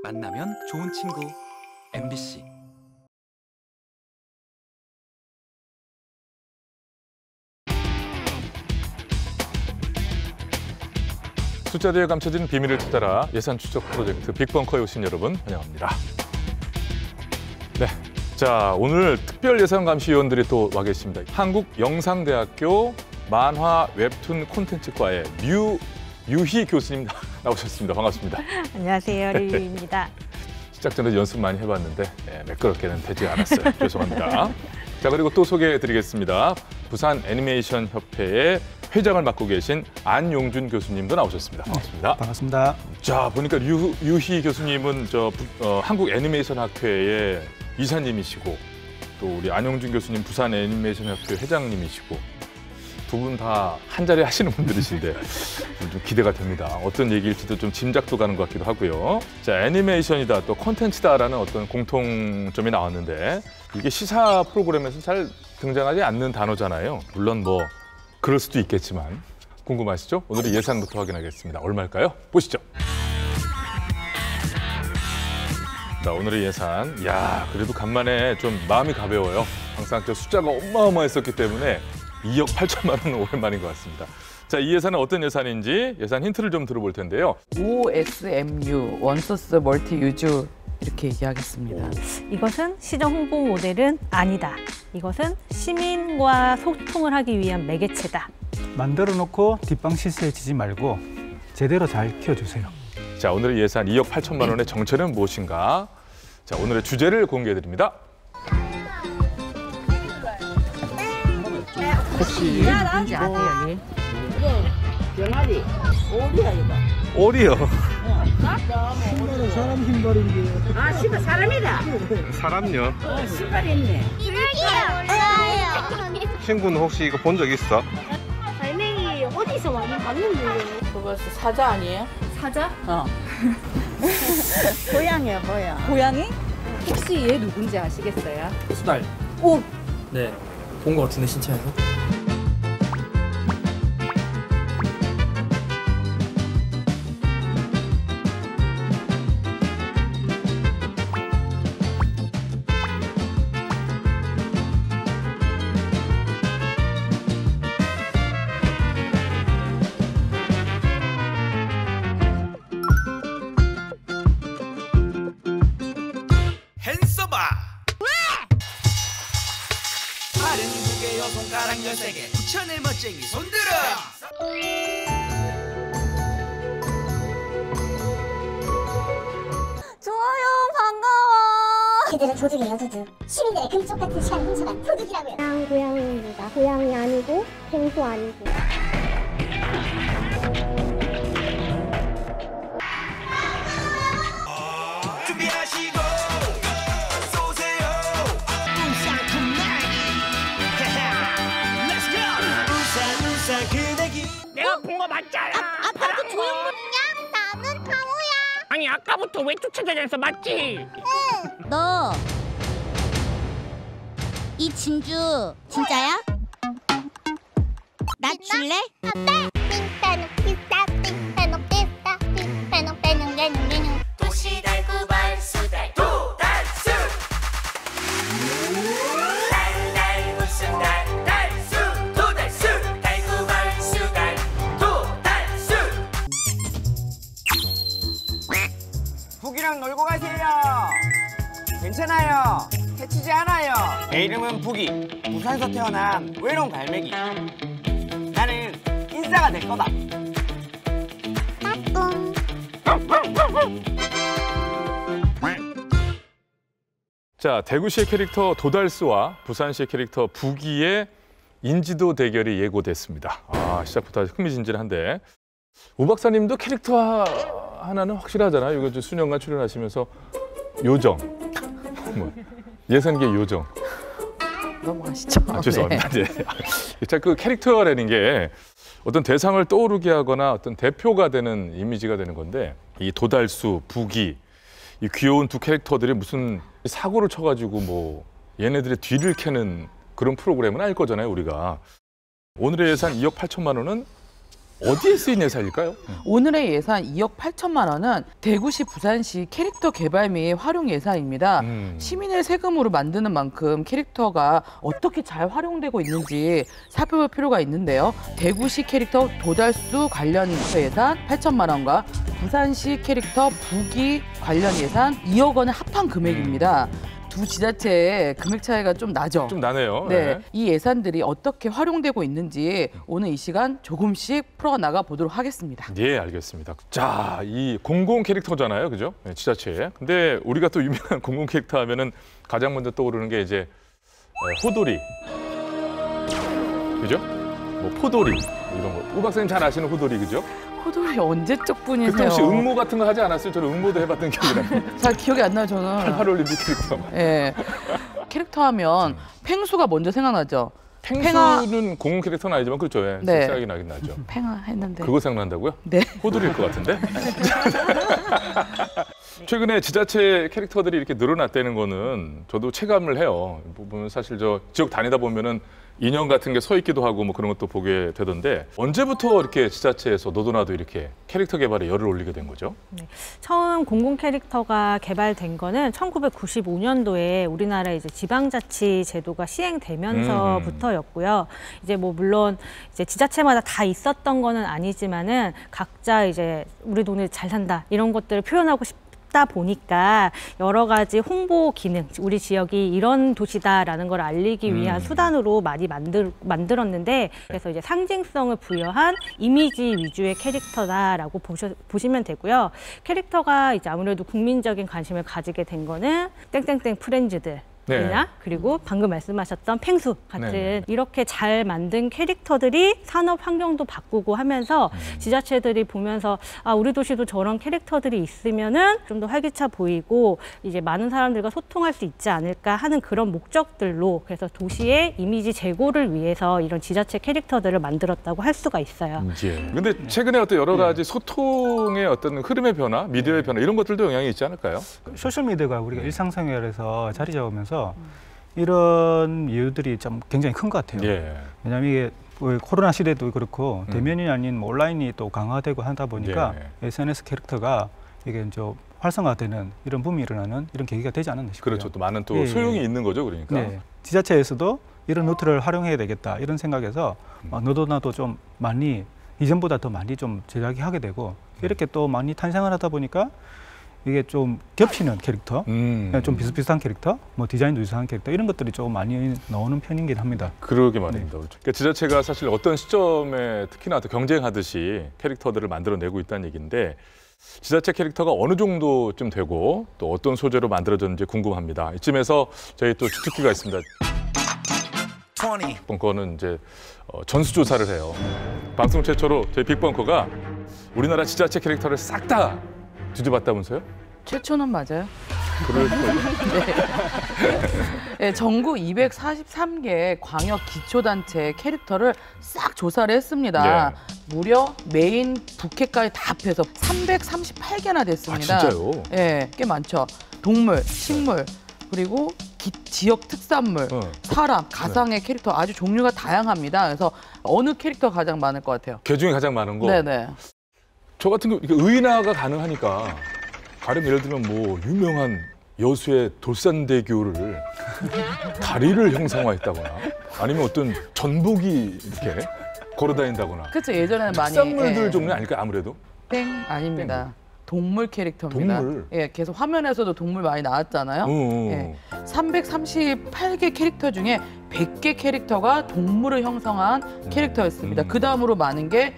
만나면 좋은 친구 MBC. 숫자들에 감춰진 비밀을 찾아라 예산 추적 프로젝트 빅벙커에 오신 여러분 환영합니다. 네, 자 오늘 특별 예산감시위원들이 또 와 계십니다. 한국영상대학교 만화 웹툰 콘텐츠과의 유희 교수님 나오셨습니다. 반갑습니다. 안녕하세요, 릴리입니다. 시작 전에 연습 많이 해봤는데 매끄럽게는 되지 않았어요. 죄송합니다. 자 그리고 또 소개해드리겠습니다. 부산 애니메이션 협회의 회장을 맡고 계신 안용준 교수님도 나오셨습니다. 반갑습니다. 반갑습니다. 자 보니까 유희 교수님은 한국 애니메이션 학회의 이사님이시고 또 우리 안용준 교수님 부산 애니메이션 협회 회장님이시고 두 분 다 한 자리 하시는 분들이신데 좀 기대가 됩니다. 어떤 얘기일지도 좀 짐작도 가는 것 같기도 하고요. 자 애니메이션이다 또 콘텐츠다라는 어떤 공통점이 나왔는데 이게 시사 프로그램에서 잘 등장하지 않는 단어잖아요. 물론 뭐 그럴 수도 있겠지만 궁금하시죠? 오늘은 예산부터 확인하겠습니다. 얼마일까요? 보시죠. 자, 오늘의 예산. 야, 그래도 간만에 좀 마음이 가벼워요. 항상 저 숫자가 어마어마했었기 때문에 2억 8천만 원은 오랜만인 것 같습니다. 자, 이 예산은 어떤 예산인지 예산 힌트를 좀 들어볼 텐데요. OSMU, 원소스 멀티 유즈 이렇게 얘기하겠습니다. 이것은 시정 홍보 모델은 아니다. 이것은 시민과 소통을 하기 위한 매개체다. 만들어 놓고 뒷방 시세지지 말고 제대로 잘 키워주세요. 자, 오늘의 예산 2억 8천만 원의 정체는 무엇인가? 자, 오늘의 주제를 공개해 드립니다. 혹시 얘 누군지 아세요, 얘? 병아리, 오리야 이거. 오리요. 신발은 사람 신발인데. 아, 신발 사람이다. 사람요? 신발이 있네. 친구는 혹시 이거 본 적 있어? 갈매기 어디서 많이 봤는데. 그거 사자 아니에요? 사자? 어. 고양이야, 뭐야. 고양이? 혹시 얘 누군지 아시겠어요? 수달. 오! 네. 본 것 같은데 신체에서. 핸섬아. 팔은 2개요 손가락 13개 부천의 멋쟁이 손들어. 좋아요, 반가워. 그들은 도둑이에요, 도둑. 시민들의 금쪽 같은 시간 훔쳐간 도둑이라고요. 난 고양이입니다. 고양이 아니고 펭수 아니고. 준비하시고 쏘세요. Let's go. 우산 그대기. 내가 본 거 맞잖아. 아빠도 조용히. 나는 바보야. 아니, 아까부터 왜 쫓아다녔어, 맞지? 너. 이 진주 진짜야? 나 줄래? 안돼. 도시 달구발 수달 도달수. 달달 무슨 달 달수 도달수 달구발 수달 도달수. 북이랑 놀고 가세요. 괜찮아요. 해치지 않아요. 내 이름은 북이. 부산에서 태어난 외로운 갈매기. 나는 인싸가 될 거다. 자, 대구시의 캐릭터 도달스와 부산시의 캐릭터 부기의 인지도 대결이 예고됐습니다. 아, 시작부터 아주 흥미진진한데 오 박사님도 캐릭터 하나는 확실하잖아요. 이거 수년간 출연하시면서 요정, 뭐, 예산계 요정. 넘어가시죠. 아, 죄송합니다. 네. 자, 그 캐릭터라는 게 어떤 대상을 떠오르게 하거나 어떤 대표가 되는 이미지가 되는 건데 이 도달수, 부기, 이 귀여운 두 캐릭터들이 무슨 사고를 쳐가지고 뭐 얘네들의 뒤를 캐는 그런 프로그램은 아닐 거잖아요, 우리가. 오늘의 예산 2억 8천만 원은 어디에 쓰인 예산일까요? 오늘의 예산 2억 8천만 원은 대구시, 부산시 캐릭터 개발 및 활용 예산입니다. 시민의 세금으로 만드는 만큼 캐릭터가 어떻게 잘 활용되고 있는지 살펴볼 필요가 있는데요. 대구시 캐릭터 도달수 관련 예산 8천만 원과 부산시 캐릭터 부기 관련 예산 2억 원의 합한 금액입니다. 두 지자체의 금액 차이가 좀 나죠. 좀 나네요. 네, 이 예산들이 어떻게 활용되고 있는지 오늘 이 시간 조금씩 풀어나가 보도록 하겠습니다. 예, 알겠습니다. 자, 이 공공 캐릭터잖아요, 그죠? 네, 지자체. 근데 우리가 또 유명한 공공 캐릭터 하면은 가장 먼저 떠오르는 게 이제 호돌이, 그죠? 뭐 포돌이 이런 거. 우 박사님 잘 아시는 호돌이, 그죠? 호돌이 언제적 분이세요? 그때 혹시 응모 같은 거 하지 않았어요? 저는 응모도 해봤던 기억이 나요. 잘 기억이 안 나요, 저는. 88올림픽 캐릭터. 예. 캐릭터 하면 팽수가 먼저 생각나죠? 팽수는 공공 캐릭터는 아니지만 그렇죠. 예. 네. 생각이 나긴 나죠. 팽아 했는데. 그거 생각난다고요? 네. 호돌일 것 같은데? 최근에 지자체 캐릭터들이 이렇게 늘어났다는 거는 저도 체감을 해요. 보면 사실 저 지역 다니다 보면은 인형 같은 게 서 있기도 하고 뭐 그런 것도 보게 되던데 언제부터 이렇게 지자체에서 너도나도 이렇게 캐릭터 개발에 열을 올리게 된 거죠? 네. 처음 공공 캐릭터가 개발된 거는 1995년도에 우리나라 이제 지방자치 제도가 시행되면서부터였고요. 이제 뭐 물론 이제 지자체마다 다 있었던 거는 아니지만은 각자 이제 우리 동네 잘 산다 이런 것들을 표현하고 싶다 보니까 여러 가지 홍보 기능, 우리 지역이 이런 도시다라는 걸 알리기 위한 수단으로 많이 만들었는데 그래서 이제 상징성을 부여한 이미지 위주의 캐릭터다라고 보시면 되고요. 캐릭터가 이제 아무래도 국민적인 관심을 가지게 된 거는 땡땡땡 프렌즈들. 네. 그리고 방금 말씀하셨던 팽수 같은 네. 이렇게 잘 만든 캐릭터들이 산업 환경도 바꾸고 하면서 지자체들이 보면서 아 우리 도시도 저런 캐릭터들이 있으면은 좀 더 활기차 보이고 이제 많은 사람들과 소통할 수 있지 않을까 하는 그런 목적들로 그래서 도시의 이미지 제고를 위해서 이런 지자체 캐릭터들을 만들었다고 할 수가 있어요. 근데 최근에 어떤 여러 가지 소통의 어떤 흐름의 변화, 미디어의 변화 이런 것들도 영향이 있지 않을까요? 소셜 미디어가 우리가 일상생활에서 자리 잡으면서 이런 이유들이 좀 굉장히 큰 것 같아요. 예. 왜냐하면 이게 코로나 시대도 그렇고 대면이 아닌 뭐 온라인이 또 강화되고 하다 보니까 SNS 캐릭터가 이게 이제 활성화되는 이런 붐이 일어나는 이런 계기가 되지 않았나 싶어요. 그렇죠. 또 많은 또 소용이 있는 거죠, 그러니까. 네. 지자체에서도 이런 노트를 활용해야 되겠다 이런 생각에서 너도나도 좀 많이 이전보다 더 많이 좀 제작이 하게 되고 이렇게 또 많이 탄생을 하다 보니까 이게 좀 겹치는 캐릭터, 좀 비슷비슷한 캐릭터, 뭐 디자인도 유사한 캐릭터 이런 것들이 조금 많이 나오는 편이긴 합니다. 그러게 말입니다. 그렇죠. 그러니까 지자체가 사실 어떤 시점에 특히나 또 경쟁하듯이 캐릭터들을 만들어내고 있다는 얘기인데 지자체 캐릭터가 어느 정도쯤 되고 또 어떤 소재로 만들어졌는지 궁금합니다. 이쯤에서 저희 또 주특기가 있습니다. 빅벙커는 이제 전수조사를 해요. 방송 최초로 저희 빅벙커가 우리나라 지자체 캐릭터를 싹 다 뒤져봤다면서요? 최초는 맞아요. 그럴걸요? 네, 전국 243개 광역 기초단체 캐릭터를 싹 조사를 했습니다. 무려 메인 부캐까지 다 합해서 338개나 됐습니다. 아, 진짜요? 네, 꽤 많죠. 동물, 식물, 그리고 지역 특산물, 사람, 가상의 캐릭터 아주 종류가 다양합니다. 그래서 어느 캐릭터가 가장 많을 것 같아요? 개 중에 가장 많은 거? 네네. 저 같은 거 의인화가 가능하니까 가령 예를 들면 뭐 유명한 여수의 돌산대교를 다리를 형상화했다거나 아니면 어떤 전복이 이렇게 걸어다닌다거나 그렇죠. 예전에는 많이 특산물들 종류 아닐까요? 아무래도? 땡 아닙니다. 동물 캐릭터입니다. 동물? 예, 계속 화면에서도 동물 많이 나왔잖아요. 예, 338개 캐릭터 중에 100개 캐릭터가 동물을 형성한 캐릭터였습니다. 그 다음으로 많은 게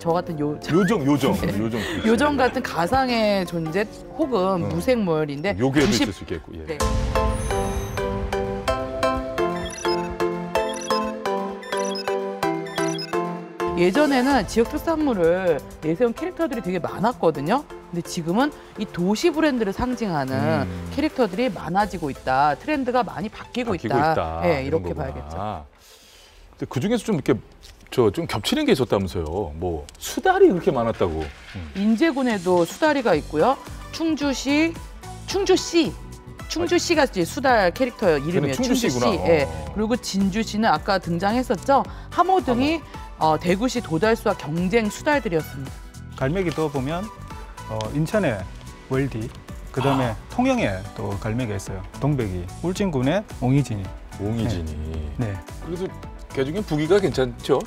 저 같은 요정 같은 가상의 존재 혹은 무생물인데 요괴도 있을 수 있겠고. 예. 네. 예전에는 지역 특산물을 내세운 캐릭터들이 되게 많았거든요. 근데 지금은 이 도시 브랜드를 상징하는 캐릭터들이 많아지고 있다. 트렌드가 많이 바뀌고 있다. 네, 이렇게 봐야겠죠. 근데 그 중에서 좀 이렇게 좀 겹치는 게 있었다면서요. 뭐 수달이 그렇게 많았다고. 인제군에도 수달이가 있고요. 충주시가 이제 수달 캐릭터 이름이에요. 충주시구나. 예. 그리고 진주시는 아까 등장했었죠. 하모등이 대구시 도달수와 경쟁 수달들이었습니다. 갈매기도 보면 인천에 월디, 그다음에 통영에 또 갈매기가 있어요. 동백이, 울진군에 옹이진이. 옹이진이. 네. 그래도 개 중에 부기가 괜찮죠?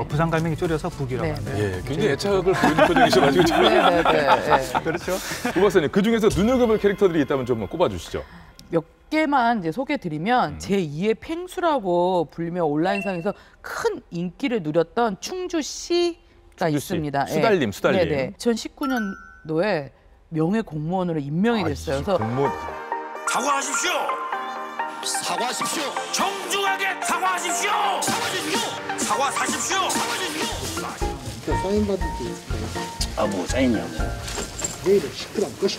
부산 갈매기 줄여서 부기라고 네. 하는데. 예, 굉장히 애착을 보이는 표정이셔가지고 지금. 네네네. 그렇죠. 오 박사님, 그 중에서 눈여겨볼 캐릭터들이 있다면 좀 꼽아주시죠. 몇 개만 이제 소개드리면 제2의 팽수라고 불리며 온라인상에서 큰 인기를 누렸던 충주시가 있습니다. 수달님, 수달님. 네네. 2019년도에 명예 공무원으로 임명이 됐어요. 그래서 공무원. 사과하십시오. 사과하십시오. 정중하게 사과하십시오. 사과하십시오. 사과하십시오. 사과하십시오. 사인 받을 때 있을까요? 뭐 사인이요? 내일은 시끄러운 것이.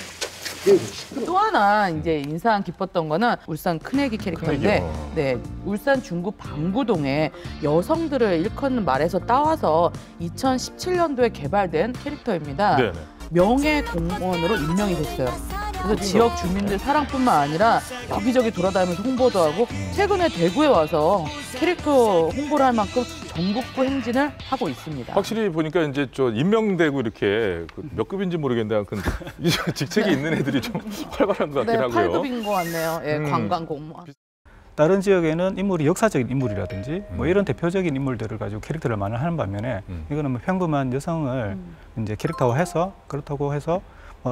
또 하나 이제 인상 깊었던 거는 울산 큰애기 캐릭터인데, 큰애기요. 네, 울산 중구 방구동에 여성들을 일컫는 말에서 따와서 2017년도에 개발된 캐릭터입니다. 네네. 명예 공무원으로 임명이 됐어요. 그래서 지역 주민들 사랑뿐만 아니라 여기저기 돌아다니면서 홍보도 하고 최근에 대구에 와서 캐릭터 홍보를 할 만큼 전국구 행진을 하고 있습니다. 확실히 보니까 이제 저 임명되고 이렇게 몇 급인지 모르겠는데 그 직책이 있는 애들이 좀 활발한 것 같긴 하고요. 8급인 것 같네요. 예, 관광 공무원. 다른 지역에는 인물이 역사적인 인물이라든지 뭐 이런 대표적인 인물들을 가지고 캐릭터를 많이 하는 반면에 이거는 뭐 평범한 여성을 이제 캐릭터화해서 그렇다고 해서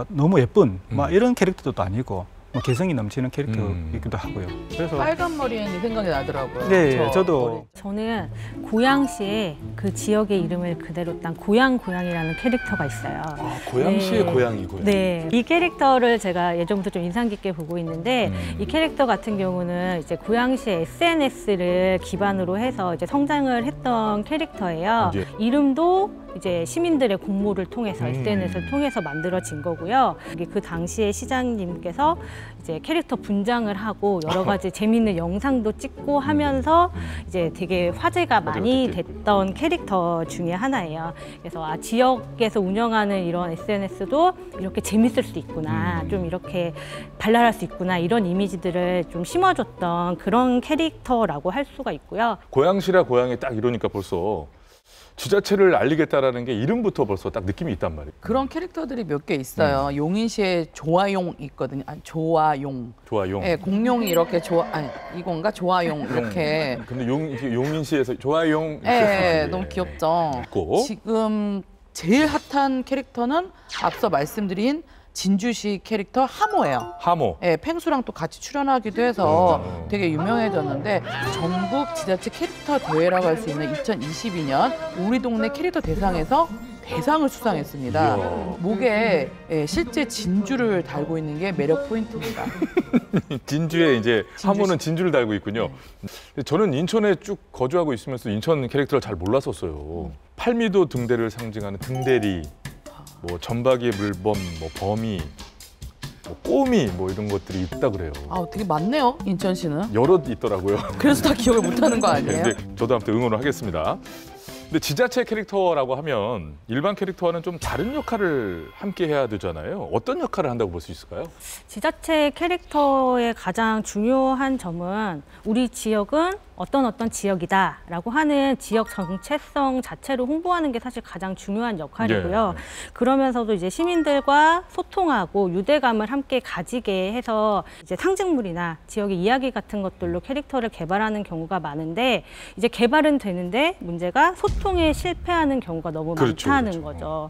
너무 예쁜 막 이런 캐릭터도 아니고 뭐 개성이 넘치는 캐릭터이기도 하고요. 그래서 빨간 머리엔이 생각이 나더라고요. 네, 저도 저는 고양시의 그 지역의 이름을 그대로 딴 고양이라는 캐릭터가 있어요. 아, 고양시의 네. 고양이고요. 네, 이 캐릭터를 제가 예전부터 좀 인상 깊게 보고 있는데 이 캐릭터 같은 경우는 이제 고양시의 SNS를 기반으로 해서 이제 성장을 했던 캐릭터예요. 예. 이름도 이제 시민들의 공모를 통해서 SNS를 통해서 만들어진 거고요. 그 당시에 시장님께서 이제 캐릭터 분장을 하고 여러 가지 재미있는 영상도 찍고 하면서 이제 되게 화제가 많이 됐던 캐릭터 중에 하나예요. 그래서 지역에서 운영하는 이런 SNS도 이렇게 재밌을 수 있구나, 좀 이렇게 발랄할 수 있구나, 이런 이미지들을 좀 심어줬던 그런 캐릭터라고 할 수가 있고요. 고양시라 고양이 딱 이러니까 벌써 지자체를 알리겠다라는 게 이름부터 벌써 딱 느낌이 있단 말이에요. 그런 캐릭터들이 몇 개 있어요. 용인시에 조아용 있거든요. 아니, 조아용. 조아용. 네, 공룡이 이렇게 이건가? 조아용 이렇게. 근데 용인시에서 조아용. 네, 너무 귀엽죠. 있고. 지금 제일 핫한 캐릭터는 앞서 말씀드린 진주시 캐릭터 하모예요. 하모. 네, 팽수랑 또 같이 출연하기도 해서 되게 유명해졌는데 전국 지자체 캐릭터 대회라고 할 수 있는 2022년 우리 동네 캐릭터 대상에서 대상을 수상했습니다. 이야. 목에 실제 진주를 달고 있는 게 매력 포인트입니다. 진주에 이제 하모는 진주를 달고 있군요. 저는 인천에 쭉 거주하고 있으면서 인천 캐릭터를 잘 몰랐었어요. 팔미도 등대를 상징하는 등대리, 뭐 전박이의 물범, 뭐 범이, 뭐 꼬미, 뭐 이런 것들이 있다 그래요. 아, 되게 많네요, 인천시는. 여럿 있더라고요. 그래서 다 기억을 못하는 거 아니에요? 근데 저도 아무튼 응원을 하겠습니다. 근데 지자체 캐릭터라고 하면 일반 캐릭터와는 좀 다른 역할을 함께 해야 되잖아요. 어떤 역할을 한다고 볼 수 있을까요? 지자체 캐릭터의 가장 중요한 점은 우리 지역은 어떤 지역이다라고 하는 지역 정체성 자체를 홍보하는 게 사실 가장 중요한 역할이고요. 네. 그러면서도 이제 시민들과 소통하고 유대감을 함께 가지게 해서 이제 상징물이나 지역의 이야기 같은 것들로 캐릭터를 개발하는 경우가 많은데 이제 개발은 되는데 문제가 소통에 실패하는 경우가 너무 많다는 거죠.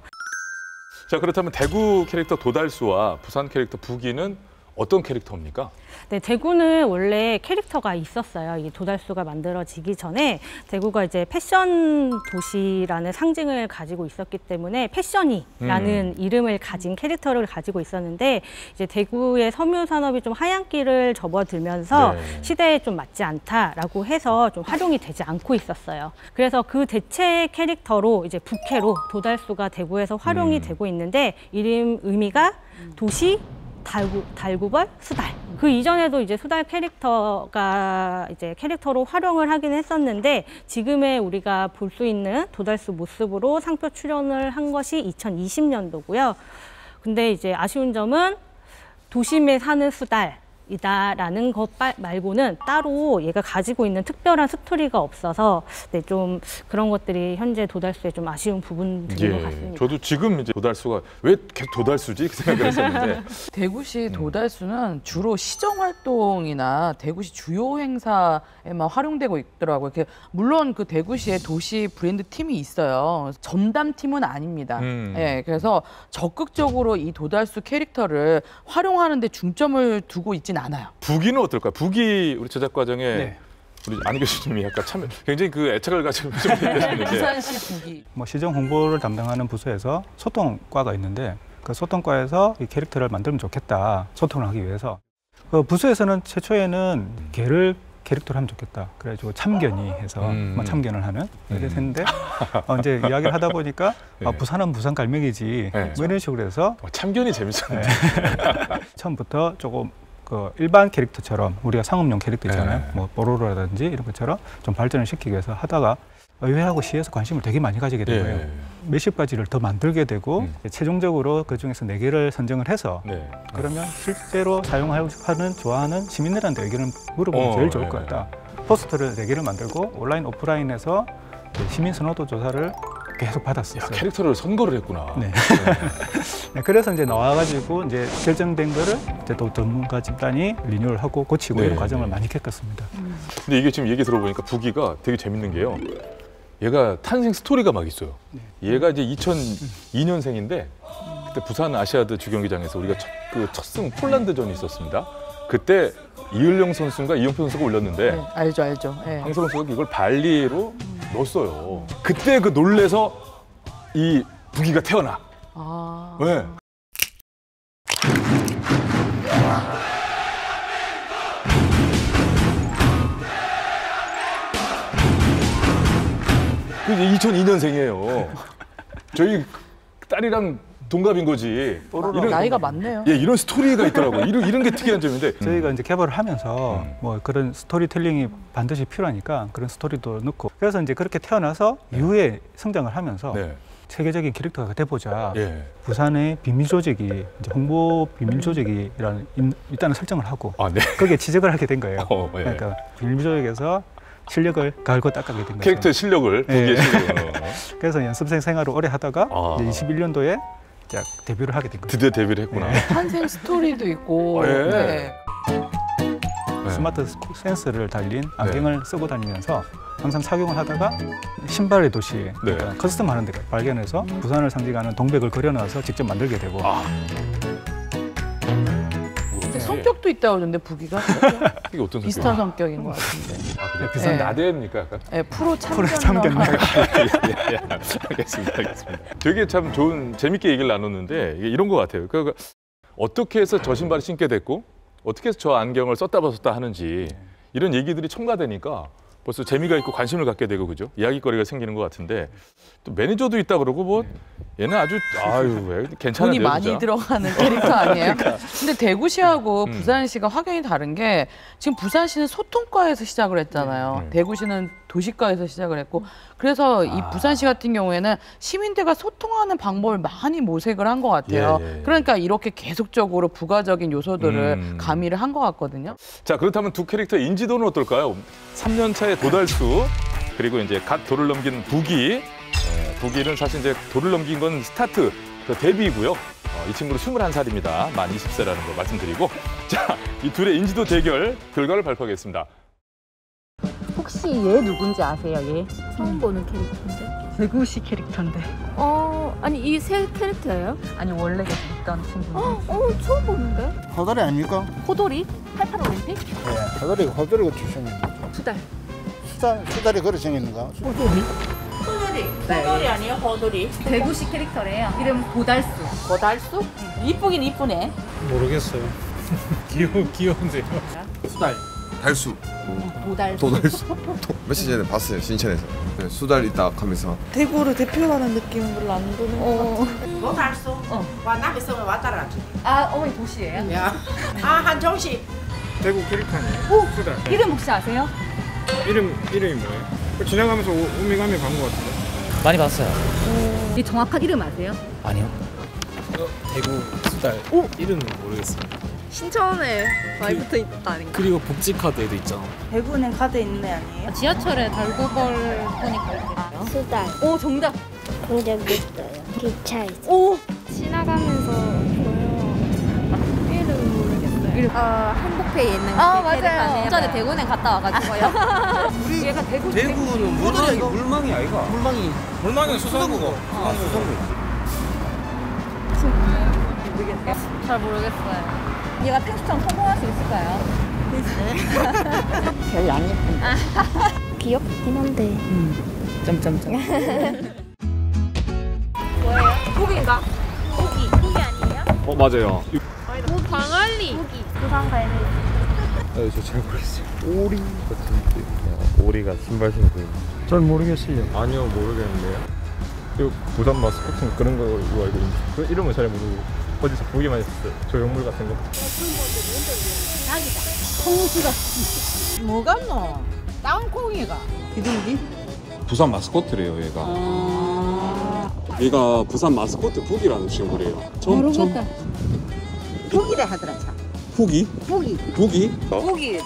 자, 그렇다면 대구 캐릭터 도달수와 부산 캐릭터 부기는 어떤 캐릭터입니까? 네, 대구는 원래 캐릭터가 있었어요. 이 도달수가 만들어지기 전에 대구가 이제 패션 도시라는 상징을 가지고 있었기 때문에 패션이라는 이름을 가진 캐릭터를 가지고 있었는데 이제 대구의 섬유 산업이 좀 하얀길을 접어들면서 시대에 좀 맞지 않다라고 해서 좀 활용이 되지 않고 있었어요. 그래서 그 대체 캐릭터로 이제 부캐로 도달수가 대구에서 활용이 되고 있는데 이름 의미가 도시 달구벌 수달. 그 이전에도 이제 수달 캐릭터가 이제 캐릭터로 활용을 하긴 했었는데 지금의 우리가 볼 수 있는 도달수 모습으로 상표 출연을 한 것이 2020년도고요. 근데 이제 아쉬운 점은 도심에 사는 수달, 이다라는 것 말고는 따로 얘가 가지고 있는 특별한 스토리가 없어서 네, 좀 그런 것들이 현재 도달수에 좀 아쉬운 부분들인 것 같습니다. 저도 지금 이제 도달수가 왜 계속 도달수지? 그 생각을 했었는데 대구시 도달수는 주로 시정 활동이나 대구시 주요 행사에만 활용되고 있더라고요. 물론 그 대구시에 도시 브랜드 팀이 있어요. 전담 팀은 아닙니다. 예, 그래서 적극적으로 이 도달수 캐릭터를 활용하는 데 중점을 두고 있진 않아요. 북이는 어떨까요? 북이 우리 제작 과정에 우리 안 교수님이 약간 참 굉장히 그 애착을 가지고 좀 얘기하셨는데 부산시 북이 뭐 시정 홍보를 담당하는 부서에서 소통과가 있는데 그 소통과에서 이 캐릭터를 만들면 좋겠다 소통을 하기 위해서 그 부서에서는 최초에는 개를 캐릭터를 하면 좋겠다. 그래가지고 참견이 해서 뭐 참견을 하는 이렇게 했는데 이제 이야기를 하다 보니까 부산은 부산 갈매기지 뭐 이런 식으로 해서 참견이 재밌었네. 처음부터 조금 그 일반 캐릭터처럼 우리가 상업용 캐릭터 있잖아요. 뭐 뽀로로라든지 이런 것처럼 좀 발전을 시키기 위해서 하다가 의회하고 시에서 관심을 되게 많이 가지게 된 거예요. 몇십 가지를 더 만들게 되고 최종적으로 그중에서 4개를 선정을 해서 그러면 실제로 사용하는 좋아하는 시민들한테 의견을 물어보면 제일 좋을 것 같다. 포스터를 4개를 만들고 온라인 오프라인에서 시민 선호도 조사를 계속 받았어요. 캐릭터를 선거를 했구나. 네. 네, 그래서 이제 나와가지고 이제 결정된 거를 이제 또 전문가 집단이 리뉴얼 하고 고치고 이런 과정을 많이 겪었습니다. 근데 이게 지금 얘기 들어보니까 부기가 되게 재밌는 게요. 얘가 탄생 스토리가 막 있어요. 얘가 이제 2002년생인데 그때 부산 아시아드 주경기장에서 우리가 첫 승 폴란드전이 있었습니다. 그때 이을령 선수가 이영표 선수가 올렸는데 알죠. 황석원 선수가 이걸 발리로 넣었어요. 그때 그 놀래서 이 부기가 태어나. 왜? 이제 2002년생이에요. 저희 딸이랑 동갑인 거지. 이런 나이가 많네요. 예, 이런 스토리가 있더라고요. 이런 게 특이한 점인데 저희가 이제 개발을 하면서 뭐 그런 스토리텔링이 반드시 필요하니까 그런 스토리도 넣고 그래서 이제 그렇게 태어나서 이후에 성장을 하면서 세계적인 캐릭터가 돼보자. 부산의 비밀 조직이 이제 홍보 비밀 조직이라는 일단은 설정을 하고 거기에 지적을 하게 된 거예요. 그러니까 비밀 조직에서 실력을 갈고 닦아게 된 거죠. 캐릭터의 실력을, 부기의 실력을. 그래서 연습생 생활을 오래 하다가 이제 21년도에 데뷔를 하게 된 거죠. 드디어 데뷔를 했구나. 탄생 스토리도 있고. 스마트 센서를 달린 안경을 쓰고 다니면서 항상 착용을 하다가 신발의 도시, 그러니까 커스텀 하는 데 발견해서 부산을 상징하는 동백을 그려놔서 직접 만들게 되고 성격도 있다고 그러는데 부기가 이게 어떤 비슷한 성격인 것 같은데. 비슷한 나대입니까? 약간? 프로 참견. 알겠습니다. 되게 참 좋은 재밌게 얘기를 나눴는데 이런 것 같아요. 그러니까 어떻게 해서 저 신발을 신게 됐고 어떻게 해서 저 안경을 썼다 벗었다 하는지 이런 얘기들이 첨가되니까 벌써 재미가 있고 관심을 갖게 되고 그죠? 이야기거리가 생기는 것 같은데 또 매니저도 있다 그러고 뭐 얘는 아주 괜찮은데요. 돈이 많이 진짜? 들어가는 캐릭터 아니에요? 근데 대구시하고 부산시가 확연히 다른 게 지금 부산시는 소통과에서 시작을 했잖아요. 대구시는 도시과에서 시작을 했고 그래서 이 부산시 같은 경우에는 시민들과 소통하는 방법을 많이 모색을 한 것 같아요. 그러니까 이렇게 계속적으로 부가적인 요소들을 가미를 한 것 같거든요. 자, 그렇다면 두 캐릭터의 인지도는 어떨까요? 3년 차의 도달수 그리고 이제 갓 돌을 넘긴 부기. 부기는 사실 이제 돌을 넘긴 건 스타트, 그 데뷔이고요. 이 친구는 21살입니다. 만 20세라는 거 말씀드리고 자, 이 둘의 인지도 대결 결과를 발표하겠습니다. 혹시 얘 누군지 아세요, 얘? 처음 보는 캐릭터인데. 대구시 캐릭터인데. 아니 이 새 캐릭터예요? 아니 원래 있던 친구. 처음 보는데. 호돌이 아닙니까? 호돌이? 88 올림픽? 네, 호돌이가 출생입니다. 수달이 그렇게 생겼는가? 호돌이? 호돌이 아니에요, 호돌이? 대구시 캐릭터래요. 이름 보달수. 보달수? 이쁘긴 이쁘네. 모르겠어요. 귀여운데요. 수달. 달수. 도달수. 며칠 전에 봤어요, 신천에서. 수달 있다 하면서. 대구를 대표하는 느낌은 별로 안 드는 것 같아요. 도달수? 와, 남의 성을 왔다라. 어머니 도시예요? 야. 한정식. 대구 캐릭터네요. 수달. 이름 혹시 아세요? 이름이 뭐예요? 지나가면서 우미가미 본 것 같은데. 많이 봤어요. 이 정확한 이름 아세요? 아니요. 대구 수달. 이름은 모르겠어요. 신천에 많이 붙어 있다니까. 그리고 복지 카드도 있잖아. 대구는 카드 있는 애 아니에요? 지하철에 달고벌 보니까 있어요. 수달. 오, 정답. 본 적이 있어요. 기차에서. 오, 지나가면서 보여. 이름 모르겠어요. 한국페이 있는 맞아요. 전에 대구는 갔다 와가지고요. 우리 얘가 대구는 물망이 아이가? 물망이는 수성구고. 수성구. 잘 모르겠어요. 얘가 텍스처럼 성공할 수 있을까요? 별로 안 예쁜데. 귀엽긴 한데. 점점점. 뭐예요? 고기인가? 고기 아니에요? 맞아요. 광안리. 부산 갈매. 저 잘 모르겠어요. 오리 같은데. 오리가 신발 신고. 잘 모르겠어요. 아니요, 모르겠는데요. 이 부산 마스코트 그런 걸로 알고 있는데 그 이름은 잘 모르고 어디서 보기만 했었어요. 조형물 같은 거. 홍수가 뭐가 너? 땅콩이가. 기둥기? 부산 마스코트래요, 얘가. 얘가 부산 마스코트 북이라는 친구래요. 모르겠다. 북이래 하더라 참. 북이? 북이. 북이? 고기.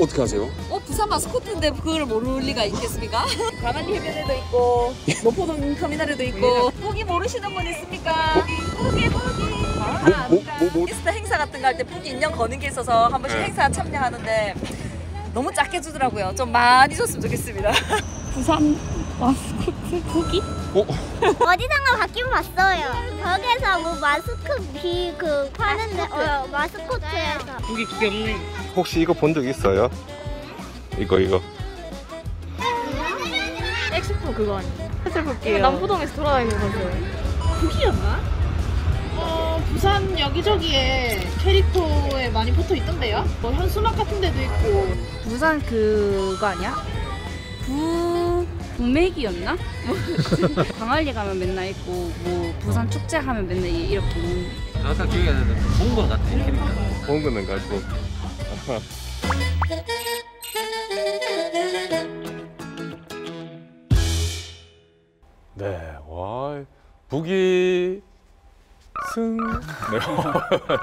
어떻게 하세요? 부산 마스코트인데 그걸 모를 리가 있겠습니까? 광안리 해변에도 있고 노포동 터미널에도 있고 북이 모르시는 분 있습니까? 북이. 게스트 행사 같은 거 할 때 북이 인형 거는 게 있어서 한 번씩 행사 참여하는데 너무 작게 주더라고요. 좀 많이 줬으면 좋겠습니다. 부산 마스코트 북이? 어디선가 바뀌면 봤어요. 거기서 뭐 마스크 파는데 마스코트에서. 북이 귀엽네. 혹시 이거 본 적 있어요? 이거. 엑스포 그거 아니에요? 해볼게요. 남포동에서 돌아다니는 거죠. 북이였나? 부산 여기저기에 캐릭터에 많이 붙어 있던데요? 뭐 현수막 같은 데도 있고. 부산 그거 아니야? 부맥이었나? 광안리 가면 맨날 있고 뭐 부산 축제 하면 맨날 이렇게 있는. 아까 기억이 안 나는데 본 거 같아, 캐릭터. 본 거는 가지고. 네, 와, 북이 승.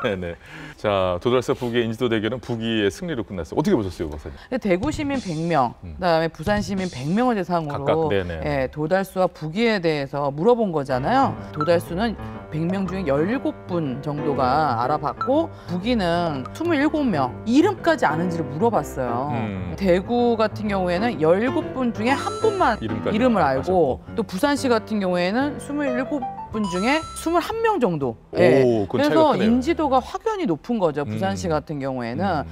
네네. 자, 도달사 북이의 인지도 대결은 북이의 승리로 끝났어요. 어떻게 보셨어요, 박사님? 대구 시민 100명, 그다음에 부산 시민 100명을 대상으로 각각, 네네. 예, 도달수와 북이에 대해서 물어본 거잖아요. 도달수는 100명 중에 17분 정도가 알아봤고 북이는 27명, 이름까지 아는지를 물어봤어요. 대구 같은 경우에는 17분 중에 한 분만 이름을 알고, 또 부산시 같은 경우에는 27분 중에 21명 정도. 예. 그래서 인지도가 확연히 높은 거죠. 부산시 같은 경우에는.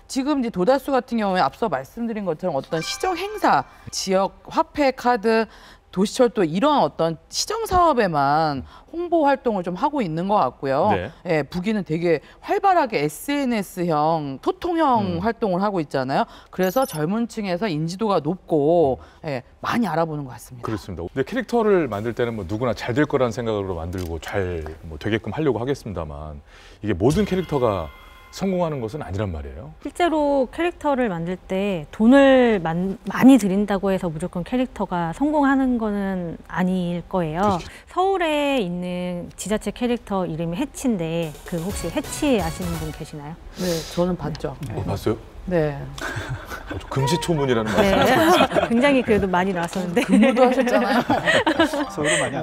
지금 이제 도달수 같은 경우에 앞서 말씀드린 것처럼 어떤 시정 행사, 지역 화폐 카드, 도시철도 이런 어떤 시정 사업에만 홍보 활동을 좀 하고 있는 것 같고요. 네. 예, 북이는 되게 활발하게 SNS형, 소통형 활동을 하고 있잖아요. 그래서 젊은 층에서 인지도가 높고 예, 많이 알아보는 것 같습니다. 그렇습니다. 근데 캐릭터를 만들 때는 뭐 누구나 잘 될 거라는 생각으로 만들고 잘 뭐 되게끔 하려고 하겠습니다만 이게 모든 캐릭터가 성공하는 것은 아니란 말이에요. 실제로 캐릭터를 만들 때 돈을 많이 들인다고 해서 무조건 캐릭터가 성공하는 거는 아닐 거예요. 그렇죠. 서울에 있는 지자체 캐릭터 이름이 해치인데 그 혹시 해치 아시는 분 계시나요? 네, 저는 봤죠. 봤어요? 네. 금시초문이라는 네. 말씀. 굉장히 그래도 많이 나왔었는데. 근무도 하셨잖아요.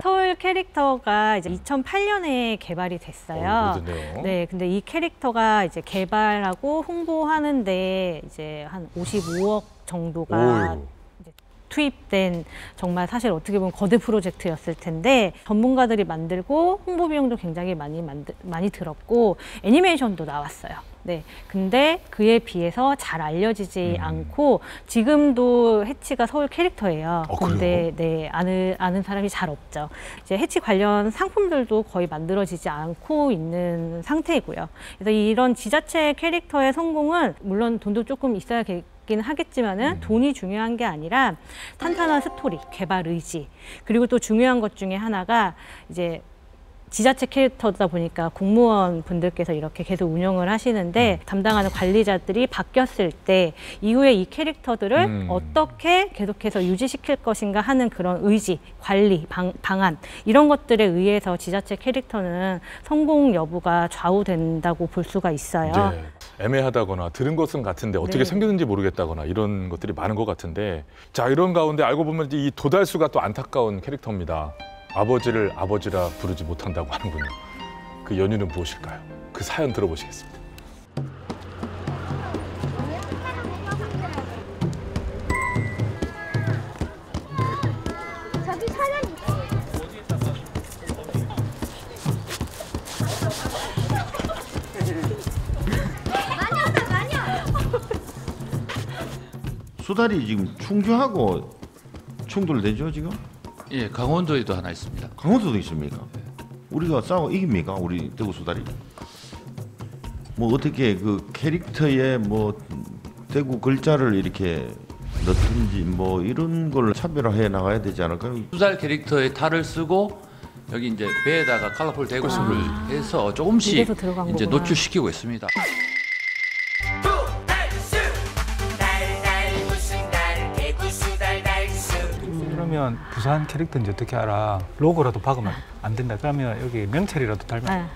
서울 캐릭터가 이제 2008년에 개발이 됐어요. 네, 근데 이 캐릭터가 이제 개발하고 홍보하는데 이제 한 55억 정도가 이제 투입된 정말 사실 어떻게 보면 거대 프로젝트였을 텐데 전문가들이 만들고 홍보 비용도 굉장히 많이 들었고 애니메이션도 나왔어요. 네, 근데 그에 비해서 잘 알려지지 않고 지금도 해치가 서울 캐릭터예요. 근데 네, 아는 사람이 잘 없죠. 이제 해치 관련 상품들도 거의 만들어지지 않고 있는 상태이고요. 그래서 이런 지자체 캐릭터의 성공은 물론 돈도 조금 있어야 긴 하겠지만은 돈이 중요한 게 아니라 탄탄한 스토리, 개발 의지, 그리고 또 중요한 것 중에 하나가 이제 지자체 캐릭터다 보니까 공무원 분들께서 이렇게 계속 운영을 하시는데 담당하는 관리자들이 바뀌었을 때 이후에 이 캐릭터들을 어떻게 계속해서 유지시킬 것인가 하는 그런 의지, 관리, 방안 이런 것들에 의해서 지자체 캐릭터는 성공 여부가 좌우된다고 볼 수가 있어요. 네. 애매하다거나 들은 것은 같은데 어떻게 네. 생겼는지 모르겠다거나 이런 것들이 많은 것 같은데 자 이런 가운데 알고 보면 이 도달수가 또 안타까운 캐릭터입니다. 아버지를 아버지라 부르지 못한다고 하는군요. 그 연유는 무엇일까요? 그 사연 들어보시겠습니다. 저기 사람 수달이 지금 충주하고 충돌되죠 지금? 예, 강원도에도 하나 있습니다. 강원도도 있습니까? 우리가 싸워 이깁니까? 우리 대구 수달이? 뭐 어떻게 그 캐릭터에 뭐 대구 글자를 이렇게 넣든지 뭐 이런 걸 차별화해 나가야 되지 않을까요? 수달 캐릭터의 탈을 쓰고 여기 이제 배에다가 컬러풀 대구수를 해서 조금씩 이제 노출시키고 있습니다. 그러면 부산 캐릭터인지 어떻게 알아? 로고라도 박으면 안 된다. 그러면 여기 명찰이라도 달면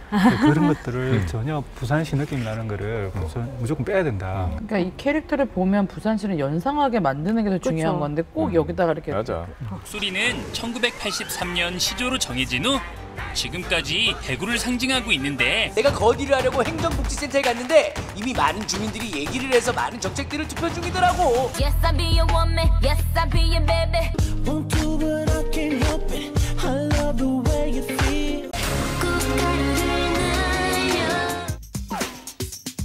그런 것들을 전혀 부산시 느낌 나는 거를 무조건 빼야 된다. 그러니까 이 캐릭터를 보면 부산시를 연상하게 만드는 게 더 중요한 건데 꼭 여기다가 이렇게 맞아. 목소리는 1983년 시조로 정해진 후 지금까지 대구를 상징하고 있는데 내가 건의를 하려고 행정복지센터에 갔는데 이미 많은 주민들이 얘기를 해서 많은 정책들을 투표 중이더라고. Yes, I be your woman. Yes, I be your baby. Won't do but I can't help it. I love the way you feel.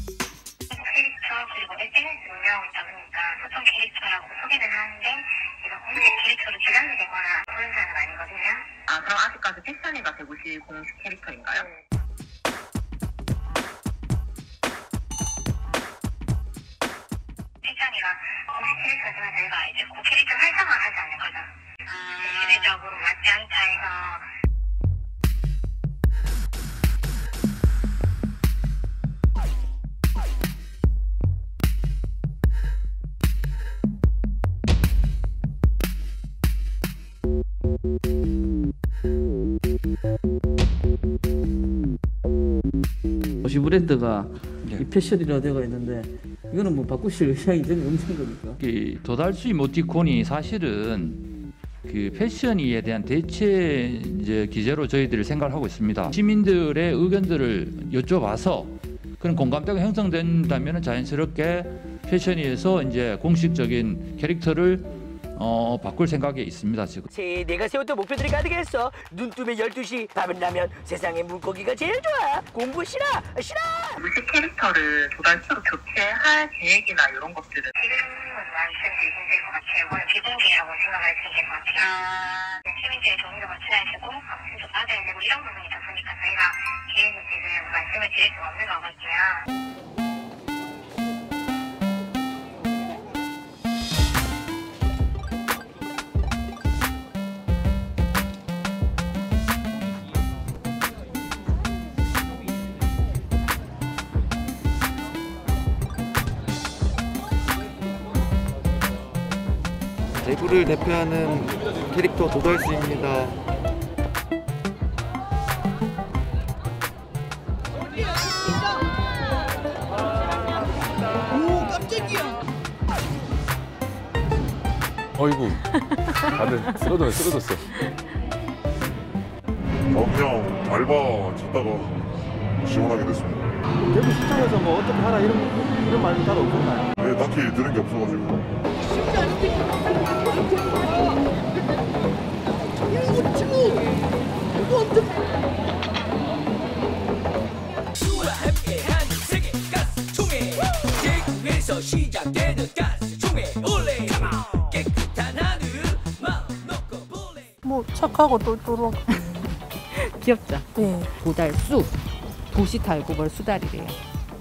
캐릭터 그리고 SNS 운영하고 있다 보니까 보통 캐릭터라고 소개는 하는데 제가 공식 캐릭터로 지정이 되거나 그런 사람은 아니거든요. 아, 그럼 아직까지 패션이가 대구시 공식 캐릭터인가요? 패션이가 공식 캐릭터지만 저희가 이제 그 캐릭터 활성화를 하지 않는 거죠. 시대적으로 맞지 않다 해서. 도시 브랜드가 이 패션이라 되어 있는데 이거는 뭐 바꾸실 의향이 전혀 없는 거니까. 이 도달수 이모티콘이 사실은 그 패션이에 대한 대체 이제 기제로 저희들이 생각을 하고 있습니다. 시민들의 의견들을 여쭤봐서 그런 공감대가 형성된다면 자연스럽게 패션이에서 이제 공식적인 캐릭터를 바꿀 생각에 있습니다 지금. 새해 내가 세웠던 목표들이 가득했어. 눈뜨면 12시, 밤은 나면 세상에 물고기가 제일 좋아. 공부 싫어. 공식 캐릭터를 도달수로 교체할 계획이나 이런 것들은 지금은 말씀드리면 될 것 같아요. 오늘 비공개라고 생각할 수 있을 것 같아요. 시민들의 동의도 거쳐야 되고 박수도 받아야 되고 이런 부분이다 보니까 저희가 계획을 지금 말씀을 드릴 수가 없는 거거든요. 대구를 대표하는 캐릭터 도달수입니다. 오, 깜짝이야. 어이구, 다들 쓰러졌어. 그냥 알바 찾다가 지원하게 됐습니다. 대구 시청에서 뭐 어떻게 하라 이런 말은 따로 없었나요? 네, 딱히 들은 게 없어가지고. 수와 함께한 세계 가스 총회. 대구에서 시작되는 가스 총회. 올레 깨끗한 하늘 마음 놓고 볼래. 뭐 착하고 똘똘하고 귀엽죠? 네. 도달수, 도시달구벌 수달이래요.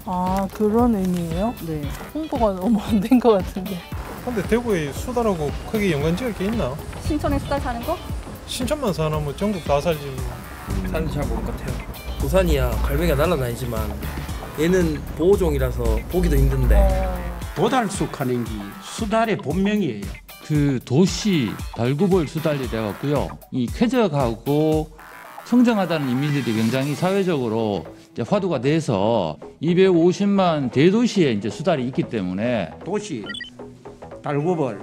아, 그런 의미예요? 네. 홍보가 너무 안 된 것 같은데. 근데 대구에 수달하고 크게 연관지을 게 있나? 신촌에 수달 사는 거? 신천만 사나 뭐 전국 다 살지. 사람들이 잘 모를 것 같아요. 부산이야 갈매기가 날아다니지만 얘는 보호종이라서 보기도 힘든데. 도달수 하는 게 수달의 본명이에요. 그 도시 달구벌 수달이 돼갖고요. 이 쾌적하고 청정하다는 이미지들이 굉장히 사회적으로 이제 화두가 돼서 250만 대도시에 이제 수달이 있기 때문에 도시 달구벌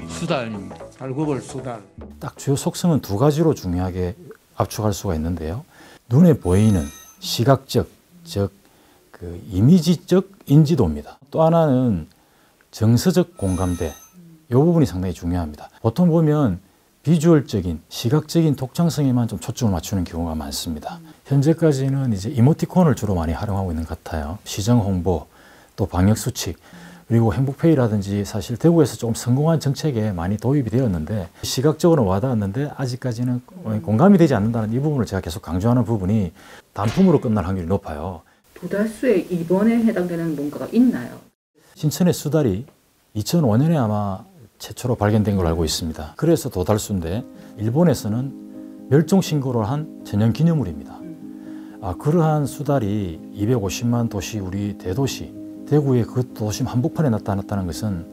수달입니다. 달구벌 수달. 딱 주요 속성은 두 가지로 중요하게 압축할 수가 있는데요. 눈에 보이는 시각적, 즉 그 이미지적 인지도입니다. 또 하나는 정서적 공감대. 이 부분이 상당히 중요합니다. 보통 보면 비주얼적인, 시각적인 독창성에만 좀 초점을 맞추는 경우가 많습니다. 현재까지는 이제 이모티콘을 주로 많이 활용하고 있는 것 같아요. 시정 홍보, 또 방역 수칙, 그리고 행복페이라든지 사실 대구에서 좀 성공한 정책에 많이 도입이 되었는데 시각적으로 와닿았는데 아직까지는 공감이 되지 않는다는 이 부분을 제가 계속 강조하는 부분이 단품으로 끝날 확률이 높아요. 도달수에 이번에 해당되는 뭔가가 있나요? 신천의 수달이 2005년에 아마 최초로 발견된 걸로 알고 있습니다. 그래서 도달수인데 일본에서는 멸종신고를 한 천연기념물입니다. 그러한 수달이 250만 도시 우리 대도시 대구의 그 도심 한복판에 나타났다는 것은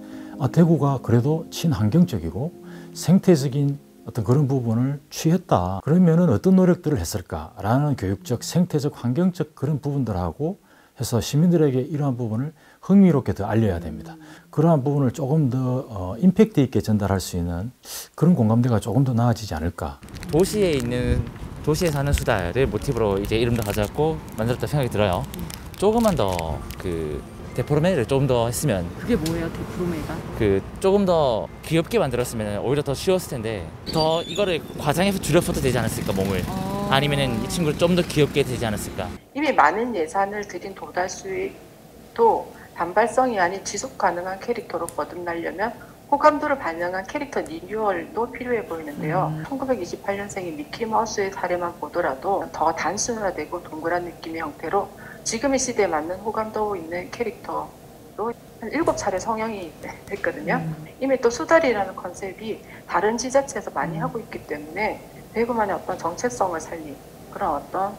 대구가 그래도 친환경적이고 생태적인 어떤 그런 부분을 취했다. 그러면은 어떤 노력들을 했을까라는 교육적, 생태적, 환경적 그런 부분들하고 해서 시민들에게 이러한 부분을 흥미롭게 더 알려야 됩니다. 그러한 부분을 조금 더 임팩트 있게 전달할 수 있는 그런 공감대가 조금 더 나아지지 않을까. 도시에 사는 수달을 모티브로 이제 이름도 가졌고 만들었다 생각이 들어요. 조금만 더 그 데포르메를 조금 더 했으면. 그게 뭐예요, 데포르메가? 그 조금 더 귀엽게 만들었으면 오히려 더 쉬웠을 텐데 더 이거를 과장해서 줄여서도 되지 않았을까 몸을. 아니면은 이 친구를 좀 더 귀엽게 되지 않았을까. 이미 많은 예산을 들인 도달수도 단발성이 아닌 지속 가능한 캐릭터로 거듭나려면 호감도를 반영한 캐릭터 리뉴얼도 필요해 보이는데요. 1928년생인 미키마우스의 사례만 보더라도 더 단순화되고 동그란 느낌의 형태로 지금의 시대에 맞는 호감도 있는 캐릭터로 한 7차례 성형이 됐거든요. 이미 또 수달이라는 컨셉이 다른 지자체에서 많이 하고 있기 때문에 대구만의 어떤 정체성을 살린 그런 어떤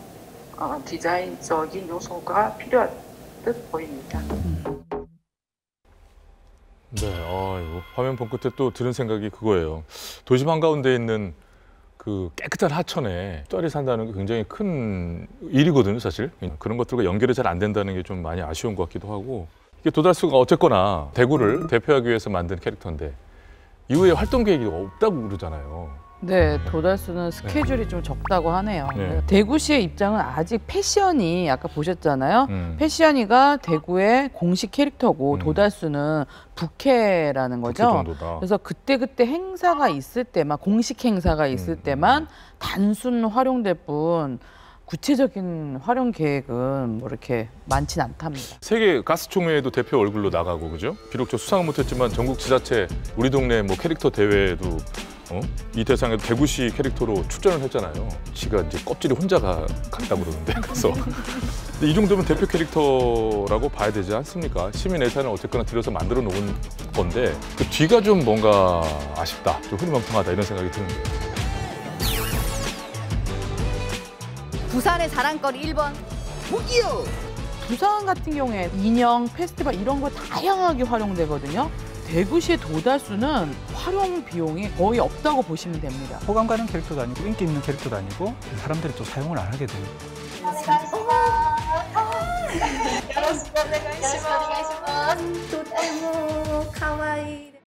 디자인적인 요소가 필요한 듯 보입니다. 네, 이거 화면 본 끝에 또 들은 생각이 그거예요. 도심 한가운데 있는 그 깨끗한 하천에 수달이 산다는 게 굉장히 큰 일이거든요, 사실. 그런 것들과 연결이 잘 안 된다는 게 좀 많이 아쉬운 것 같기도 하고. 이게 도달수가 어쨌거나 대구를 대표하기 위해서 만든 캐릭터인데 이후에 활동 계획이 없다고 그러잖아요. 네, 도달수는 스케줄이 좀 적다고 하네요. 네. 대구시의 입장은 아직 패션이 아까 보셨잖아요. 패션이가 대구의 공식 캐릭터고 도달수는 부캐라는 거죠. 정도다. 그래서 그때 행사가 있을 때만 공식 행사가 있을 때만 단순 활용될 뿐 구체적인 활용 계획은 뭐 이렇게 많진 않답니다. 세계 가스총회에도 대표 얼굴로 나가고 그죠? 비록 저 수상은 못했지만 전국 지자체 우리 동네 뭐 캐릭터 대회에도 이 대상에도 대구시 캐릭터로 출전을 했잖아요. 지가 이제 껍질이 혼자 갔다고 그러는데 그래서 근데 이 정도면 대표 캐릭터라고 봐야 되지 않습니까? 시민 예산을 어쨌거나 들여서 만들어 놓은 건데 그 뒤가 좀 뭔가 아쉽다, 좀 흐리멍텅하다 이런 생각이 드는데요. 부산의 자랑거리 1번 고기요. 부산 같은 경우에 인형, 페스티벌 이런 거 다양하게 활용되거든요. 대구시의 도달수는 활용 비용이 거의 없다고 보시면 됩니다. 호감 가는 캐릭터도 아니고 인기 있는 캐릭터도 아니고 사람들이 또 사용을 안 하게 됩니다. よろしくお願いします。とても可愛い。